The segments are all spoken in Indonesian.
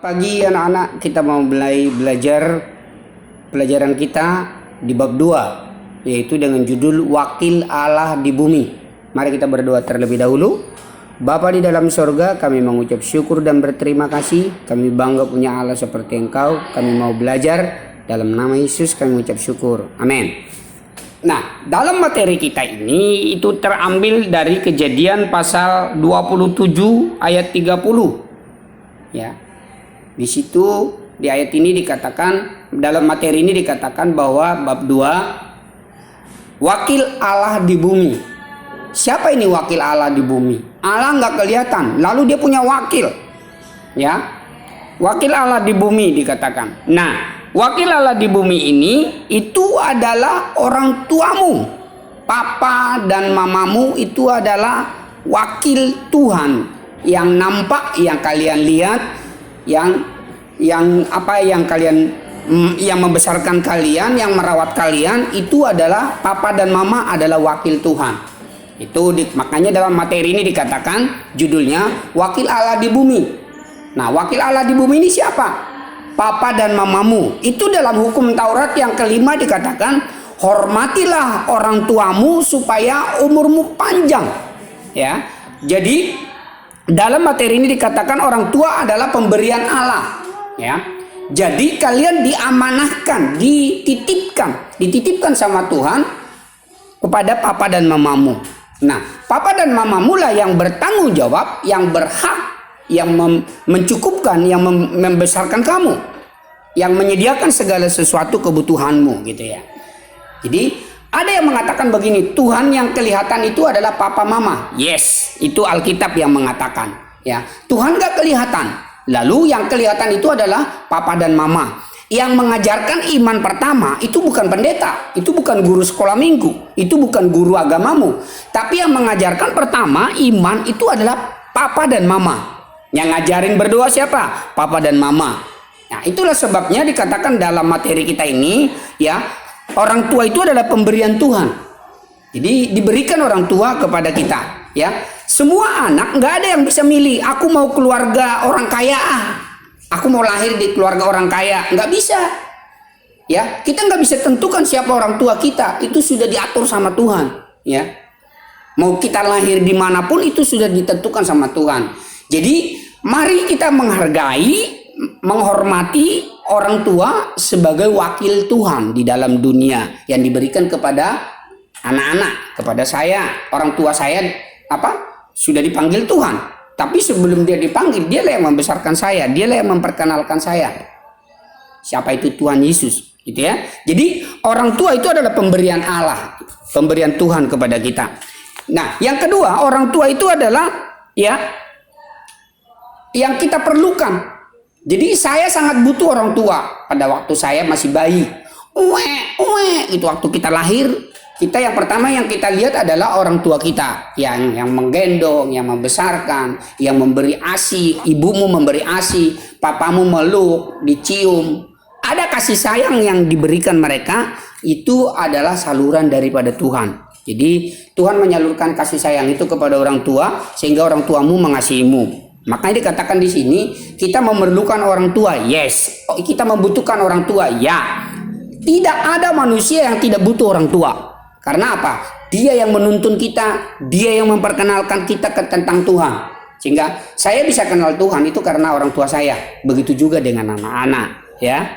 Pagi anak-anak, kita mau mulai belajar pelajaran kita di bab 2, yaitu dengan judul Wakil Allah di Bumi. Mari kita berdoa terlebih dahulu. Bapa di dalam sorga, kami mengucap syukur dan berterima kasih. Kami bangga punya Allah seperti Engkau. Kami mau belajar, dalam nama Yesus kami mengucap syukur. Amin. Nah, dalam materi kita ini itu terambil dari Kejadian pasal 27 ayat 30. Ya. Di situ di ayat ini dikatakan, dalam materi ini dikatakan bahwa bab 2 wakil Allah di bumi. Siapa ini wakil Allah di bumi? Allah nggak kelihatan, lalu dia punya wakil. Ya. Wakil Allah di bumi dikatakan. Nah, wakil Allah di bumi ini itu adalah orang tuamu. Papa dan mamamu itu adalah wakil Tuhan yang nampak, yang kalian lihat, yang kalian yang membesarkan kalian, yang merawat kalian, itu adalah papa dan mama adalah wakil Tuhan. Makanya dalam materi ini dikatakan judulnya wakil Allah di bumi. Nah, wakil Allah di bumi ini siapa? Papa dan mamamu. Itu dalam hukum Taurat yang kelima dikatakan, hormatilah orang tuamu supaya umurmu panjang. Ya. Jadi dalam materi ini dikatakan orang tua adalah pemberian Allah. Ya. Jadi kalian diamanahkan, dititipkan sama Tuhan kepada papa dan mamamu. Nah, papa dan mamamu lah yang bertanggung jawab, yang berhak, yang mencukupkan, yang membesarkan kamu, yang menyediakan segala sesuatu kebutuhanmu, gitu ya. Jadi ada yang mengatakan begini, Tuhan yang kelihatan itu adalah papa mama. Yes, itu Alkitab yang mengatakan. Ya, Tuhan gak kelihatan. Lalu yang kelihatan itu adalah papa dan mama. Yang mengajarkan iman pertama itu bukan pendeta, itu bukan guru sekolah minggu, itu bukan guru agamamu. Tapi yang mengajarkan pertama iman itu adalah papa dan mama. Yang ngajarin berdoa siapa? Papa dan mama. Nah, itulah sebabnya dikatakan dalam materi kita ini, ya, orang tua itu adalah pemberian Tuhan. Jadi diberikan orang tua kepada kita, ya. Semua anak nggak ada yang bisa milih. Aku mau keluarga orang kaya, aku mau lahir di keluarga orang kaya, nggak bisa. Ya, kita nggak bisa tentukan siapa orang tua kita. Itu sudah diatur sama Tuhan. Ya, mau kita lahir dimanapun itu sudah ditentukan sama Tuhan. Jadi mari kita menghargai, menghormati orang tua sebagai wakil Tuhan di dalam dunia yang diberikan kepada anak-anak, kepada saya. Orang tua saya sudah dipanggil Tuhan, tapi sebelum dia dipanggil, dialah yang membesarkan saya, dialah yang memperkenalkan saya. Siapa itu? Tuhan Yesus, gitu ya. Jadi orang tua itu adalah pemberian Allah, pemberian Tuhan kepada kita. Nah, yang kedua, orang tua itu adalah yang kita perlukan. Jadi saya sangat butuh orang tua pada waktu saya masih bayi. Itu waktu kita lahir. Kita yang pertama yang kita lihat adalah orang tua kita yang menggendong, yang membesarkan, yang memberi ASI, ibumu memberi ASI, papamu meluk, dicium. Ada kasih sayang yang diberikan mereka, itu adalah saluran daripada Tuhan. Jadi Tuhan menyalurkan kasih sayang itu kepada orang tua sehingga orang tuamu mengasihimu. Makanya dikatakan di sini kita memerlukan orang tua. Yes, kita membutuhkan orang tua. Ya. Tidak ada manusia yang tidak butuh orang tua. Karena apa? Dia yang menuntun kita, dia yang memperkenalkan kita tentang Tuhan. Sehingga saya bisa kenal Tuhan itu karena orang tua saya. Begitu juga dengan anak-anak, ya.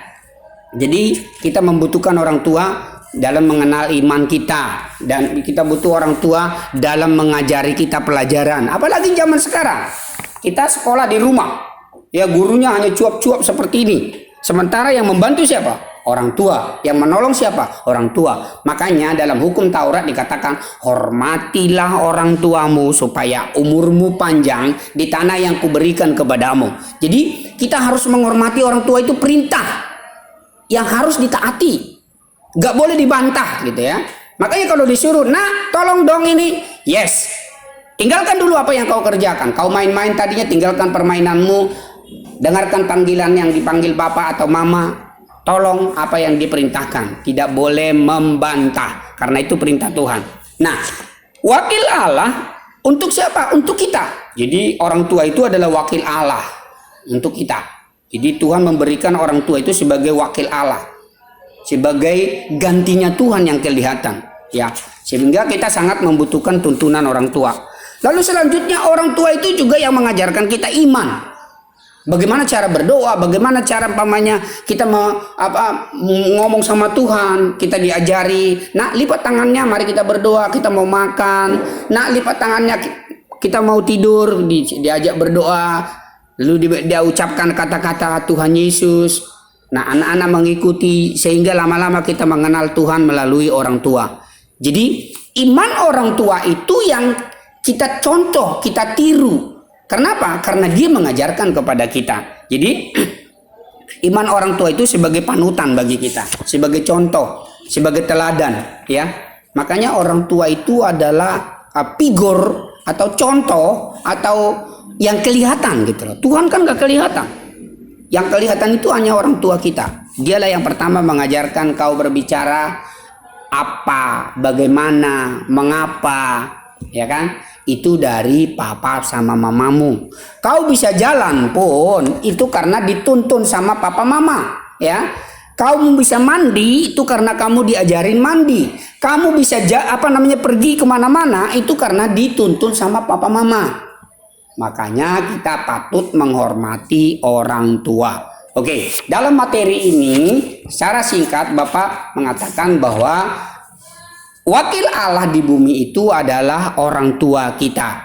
Jadi kita membutuhkan orang tua dalam mengenal iman kita, dan kita butuh orang tua dalam mengajari kita pelajaran. Apalagi zaman sekarang, kita sekolah di rumah, ya, gurunya hanya cuap-cuap seperti ini. Sementara yang membantu siapa? Orang tua. Yang menolong siapa? Orang tua. Makanya dalam hukum Taurat dikatakan, hormatilah orang tuamu supaya umurmu panjang di tanah yang kuberikan kepadamu. Jadi kita harus menghormati orang tua, itu perintah yang harus ditaati. Gak boleh dibantah, gitu ya. Makanya kalau disuruh, nah tolong dong ini, yes, tinggalkan dulu apa yang kau kerjakan. Kau main-main tadinya, tinggalkan permainanmu, dengarkan panggilan yang dipanggil papa atau mama. Tolong apa yang diperintahkan, tidak boleh membantah, karena itu perintah Tuhan. Nah, wakil Allah untuk siapa? Untuk kita. Jadi orang tua itu adalah wakil Allah untuk kita. Jadi Tuhan memberikan orang tua itu sebagai wakil Allah, sebagai gantinya Tuhan yang kelihatan, ya. Sehingga kita sangat membutuhkan tuntunan orang tua. Lalu selanjutnya orang tua itu juga yang mengajarkan kita iman. Bagaimana cara berdoa, bagaimana cara pamannya kita ngomong sama Tuhan, kita diajari. Nak, lipat tangannya, mari kita berdoa, kita mau makan. Nak, lipat tangannya, kita mau tidur, diajak berdoa. Lalu dia ucapkan kata-kata Tuhan Yesus. Nah, anak-anak mengikuti sehingga lama-lama kita mengenal Tuhan melalui orang tua. Jadi iman orang tua itu yang kita contoh, kita tiru. Kenapa? Karena dia mengajarkan kepada kita. Jadi iman orang tua itu sebagai panutan bagi kita, sebagai contoh, sebagai teladan, ya. Makanya orang tua itu adalah figur atau contoh atau yang kelihatan gitu loh. Tuhan kan gak kelihatan. Yang kelihatan itu hanya orang tua kita. Dialah yang pertama mengajarkan kau berbicara apa, bagaimana, mengapa, ya kan? Itu dari papa sama mamamu. Kau bisa jalan pun itu karena dituntun sama papa mama, ya. Kau bisa mandi itu karena kamu diajarin mandi. Kamu bisa pergi kemana-mana itu karena dituntun sama papa mama. Makanya kita patut menghormati orang tua. Oke, dalam materi ini secara singkat Bapak mengatakan bahwa wakil Allah di bumi itu adalah orang tua kita.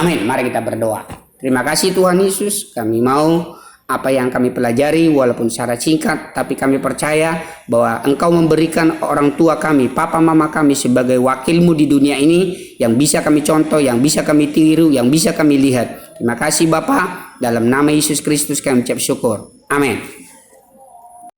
Amin. Mari kita berdoa. Terima kasih Tuhan Yesus. Kami mau apa yang kami pelajari walaupun secara singkat, tapi kami percaya bahwa Engkau memberikan orang tua kami, papa mama kami sebagai wakilmu di dunia ini yang bisa kami contoh, yang bisa kami tiru, yang bisa kami lihat. Terima kasih Bapa. Dalam nama Yesus Kristus kami ucap syukur. Amin.